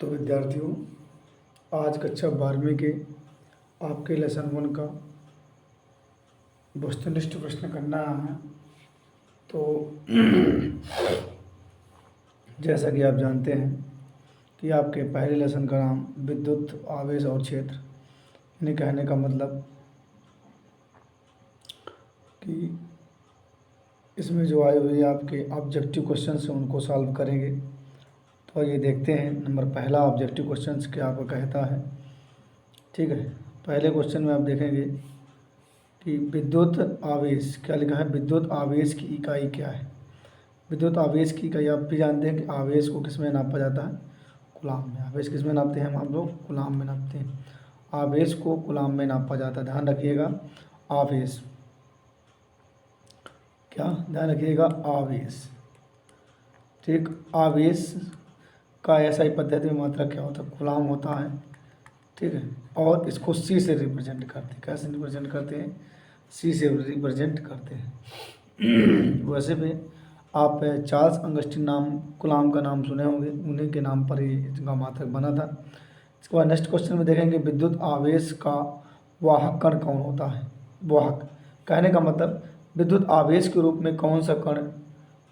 तो विद्यार्थियों, आज कक्षा 12वीं के आपके लेसन 1 का वस्तुनिष्ठ प्रश्न करना है। तो जैसा कि आप जानते हैं कि आपके पहले लेसन का नाम विद्युत आवेश और क्षेत्र, इन्हें कहने का मतलब कि इसमें जो आए हुए आपके ऑब्जेक्टिव क्वेश्चंस हैं उनको सॉल्व करेंगे। तो ये देखते हैं, नंबर पहला ऑब्जेक्टिव क्वेश्चंस क्या आपको कहता है। ठीक है, पहले क्वेश्चन में आप देखेंगे कि विद्युत आवेश क्या लिखा है। विद्युत आवेश की इकाई क्या है। विद्युत आवेश की इकाई आप भी जानते हैं कि आवेश को किस में नापा जाता है, कूलाम में। आवेश किस में नापते हैं हम लोग, कूलाम में नापते हैं। आवेश को कूलाम में नापा जाता है, ध्यान रखिएगा। आवेश क्या, ध्यान रखिएगा, आवेश। ठीक, आवेश का ऐसा ही पद्धति में मात्रा क्या होता है, कूलाम होता है। ठीक है, और इसको सी से रिप्रेजेंट करते हैं। कैसे रिप्रेजेंट करते हैं, सी से रिप्रेजेंट करते हैं। वैसे भी आप चार्ल्स अंगस्टीन नाम कलाम का नाम सुने होंगे, उन्हीं के नाम पर ही इसका मात्रक बना था। इसके बाद नेक्स्ट क्वेश्चन में देखेंगे विद्युत आवेश का वाहक कण कौन होता है। वाहक कहने का मतलब विद्युत आवेश के रूप में कौन सा कण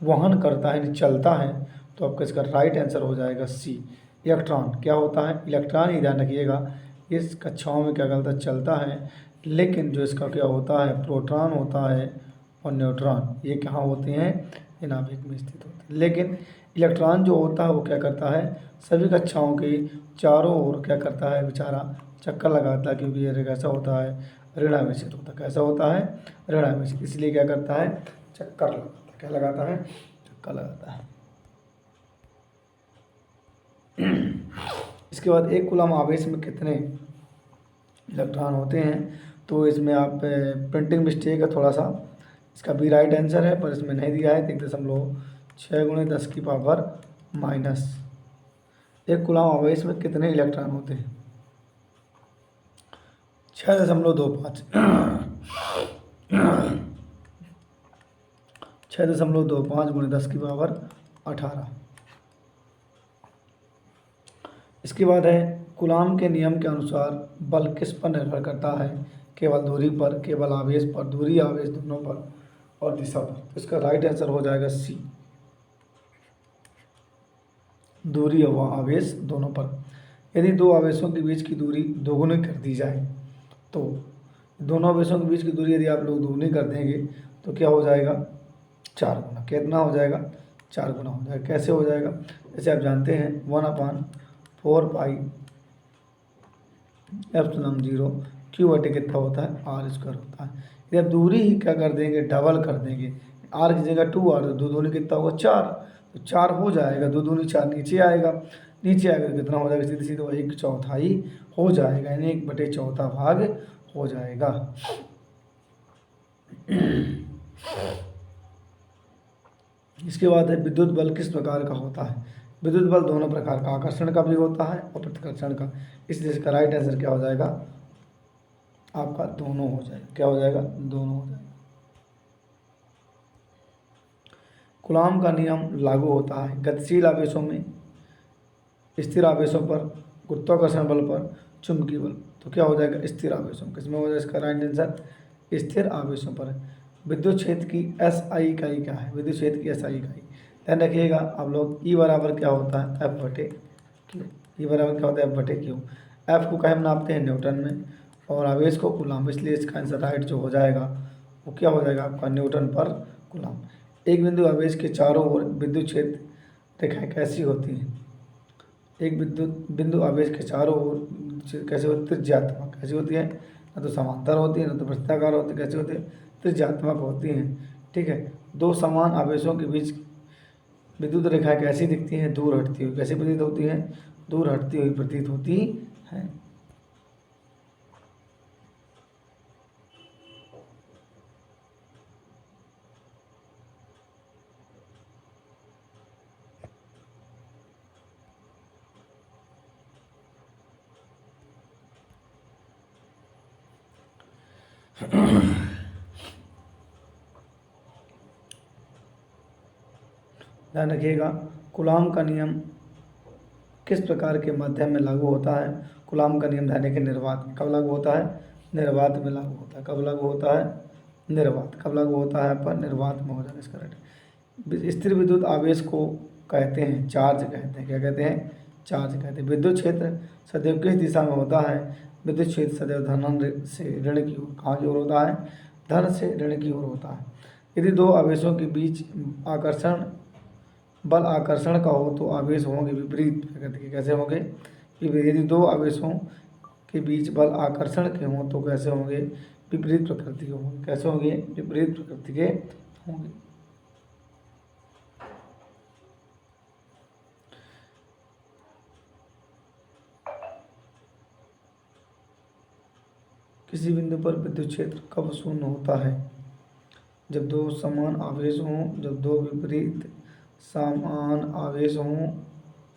वहन करता है, चलता है। तो आपका इसका राइट आंसर हो जाएगा सी, इलेक्ट्रॉन। क्या होता है, इलेक्ट्रॉन ही, ध्यान रखिएगा। इस कक्षाओं में क्या करता है, चलता है, लेकिन जो इसका क्या होता है, प्रोटॉन होता है और न्यूट्रॉन, ये कहाँ होते हैं, ये नाभिक में स्थित होते हैं। लेकिन इलेक्ट्रॉन जो होता है वो क्या करता है, सभी कक्षाओं के चारों ओर क्या करता है, बेचारा चक्कर लगाता है, क्योंकि ये कैसा होता है, ऋणावेशित होता है। कैसा होता है, ऋणावेशित, इसलिए क्या करता है, चक्कर लगाता है। क्या लगाता है, चक्कर लगाता है। इसके बाद एक कूलम आवेश में कितने इलेक्ट्रॉन होते हैं। तो इसमें आप प्रिंटिंग मिस्टेक है थोड़ा सा, इसका भी राइट आंसर है, पर इसमें नहीं दिया है। 1.6 × 10⁻⁻। एक कूलम आवेश में कितने इलेक्ट्रॉन होते हैं, 6.25। 6.25 × 10⁻18। इसके बाद है कूलाम के नियम के अनुसार बल किस पर निर्भर करता है, केवल दूरी पर, केवल आवेश पर, दूरी आवेश दोनों पर और दिशा पर। तो इसका राइट आंसर हो जाएगा सी, दूरी व आवेश दोनों पर। यदि दो आवेशों के बीच की दूरी दोगुनी कर दी जाए, तो दोनों आवेशों के बीच की दूरी यदि आप लोग दोगुनी कर देंगे तो क्या हो जाएगा, 4 गुना। कितना हो जाएगा, 4 गुना हो जाएगा। कैसे हो जाएगा, जैसे आप जानते हैं 1/4πε0 Q/T कितना होता है, r² होता है। यदि आप दूरी ही क्या कर देंगे, डबल कर देंगे, r की जगह 2r, तो 2 दूनी कितना होगा, 4। तो 4 हो जाएगा, 2 दूनी 4 नीचे आएगा, नीचे आएगा कितना हो जाएगा, सीधे सीधे 1/4 हो जाएगा, यानी 1/4 भाग हो जाएगा। इसके बाद है विद्युत बल किस प्रकार का होता है। विद्युत बल दोनों प्रकार का, आकर्षण का भी होता है और प्रतिकर्षण का, इसलिए इसका राइट आंसर क्या हो जाएगा, आपका दोनों हो जाएगा। क्या हो जाएगा, दोनों हो जाएगा। कूलाम का नियम लागू होता है गतिशील आवेशों में, स्थिर आवेशों पर, गुरुत्वाकर्षण बल पर, चुंबकीय बल। तो क्या हो जाएगा, स्थिर आवेशों। किसमें हो जाएगा, इसका राइट आंसर स्थिर आवेशों पर। विद्युत क्षेत्र की SI इकाई क्या है, विद्युत क्षेत्र की SI इकाई, ध्यान रखिएगा आप लोग। E बराबर क्या होता है, F/Q। E बराबर क्या होता है, F/Q। F को कहाँ में नापते हैं, न्यूटन में, और आवेश को कूलाम, इसलिए इसका आंसर राइट जो हो जाएगा वो क्या हो जाएगा, आपका न्यूटन पर कूलाम। एक बिंदु आवेश के चारों ओर विद्युत क्षेत्र रेखाएं कैसी होती हैं। एक विद्युत बिंदु आवेश के चारों ओर कैसे होती है, त्रिज्यात्मक। कैसी होती है, ना तो समांतर होती है, ना तो वृत्ताकार होती है। कैसी होती है, त्रिज्यात्मक होती हैं। ठीक है, दो समान आवेशों के बीच विद्युत रेखाएं कैसी दिखती हैं, दूर हटती हुई। कैसी प्रतीत होती हैं, दूर हटती हुई प्रतीत होती हैं। ध्यान रखिएगा, कूलाम का नियम किस प्रकार के माध्यम में लागू होता है? कूलाम का नियम ध्यान के निर्वात में। कब लागू होता है? निर्वात में लागू होता है। कब लागू होता है? निर्वात। कब लागू होता है? पर निर्वात में हो जाएगा इसका राइट। स्थिर विद्युत आवेश को कहते हैं चार्ज कहते हैं। क्या कहते हैं? चार्ज कहते हैं। विद्युत क्षेत्र सदैव किस दिशा में होता है? विद्युत क्षेत्र सदैव धन से ऋण की ओर। कहाँ की ओर होता है? धन से ऋण की ओर होता है। यदि दो आवेशों के बीच आकर्षण बल आकर्षण का हो तो आवेश होंगे विपरीत प्रकृति के। कैसे होंगे? विपरीत। यदि दो आवेशों के बीच बल आकर्षण के हों तो कैसे होंगे? विपरीत प्रकृति के होंगे। कैसे होंगे? विपरीत प्रकृति के होंगे। किसी बिंदु पर विद्युत क्षेत्र कब शून्य होता है? जब दो समान आवेश हों, जब दो विपरीत समान आवेश हों,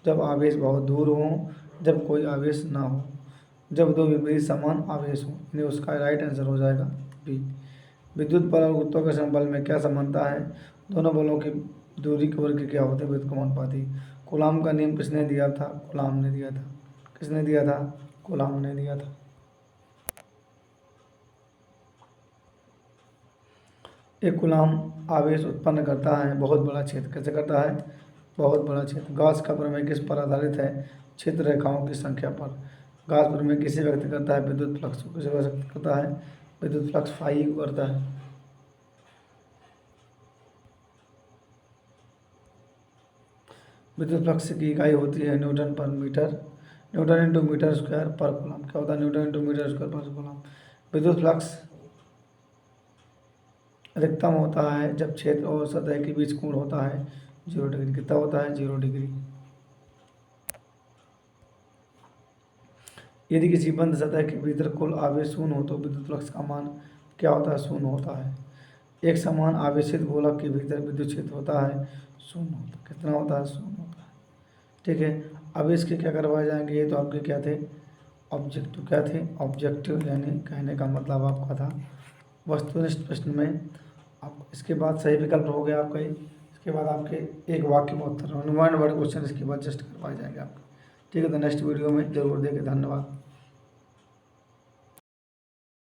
जब आवेश बहुत दूर हों, जब कोई आवेश ना हो। जब दो विपरीत समान आवेश हों, यानी उसका राइट आंसर हो जाएगा बी। विद्युत बल और गुरुत्वाकर्षण बल में क्या समानता है? दोनों बलों की दूरी के वर्ग क्या होते हैं? व्युत्क्रमानुपाती। कूलाम का नियम किसने दिया था? कूलाम ने दिया था। किसने दिया था? कूलाम ने दिया था। एक कूलाम आवेश उत्पन्न करता है बहुत बड़ा क्षेत्र। कैसे करता है? बहुत बड़ा क्षेत्र। गॉस का प्रमेय किस पर आधारित है? क्षेत्र रेखाओं की संख्या पर। गॉस प्रमेय किसे व्यक्त करता है? विद्युत फ्लक्स को। किसे व्यक्त करता है? विद्युत फ्लक्स फाई को करता है। विद्युत फ्लक्स की इकाई होती है newton per metre. Newton into metre square per coulomb. क्या होता है? Newton into metre square per coulomb. विद्युत फ्लक्स अधिकतम होता है जब क्षेत्र और सतह के बीच कोण होता है 0 डिग्री। कितना होता है? 0 डिग्री। यदि किसी बंद सतह के भीतर कुल आवेश शून्य हो तो विद्युत फ्लक्स का मान क्या होता है? शून्य होता है। एक समान आवेशित गोलक के भीतर विद्युत क्षेत्र होता है शून्य होता है। कितना होता है? शून्य होता है। ठीक है। अब इसके क्या करवाए जाएंगे? ये तो आपके क्या थे? ऑब्जेक्टिव। क्या थे? ऑब्जेक्टिव, यानी कहने का मतलब आपका था वस्तुनिष्ठ प्रश्न में। आप इसके बाद सही विकल्प हो गया आपका ये। इसके बाद आपके एक वाक्य में उत्तर 1 वर्ड क्वेश्चन इसके बाद जस्ट करवाए जाएंगे आपके। ठीक है, तो नेक्स्ट वीडियो में जरूर देखें। धन्यवाद।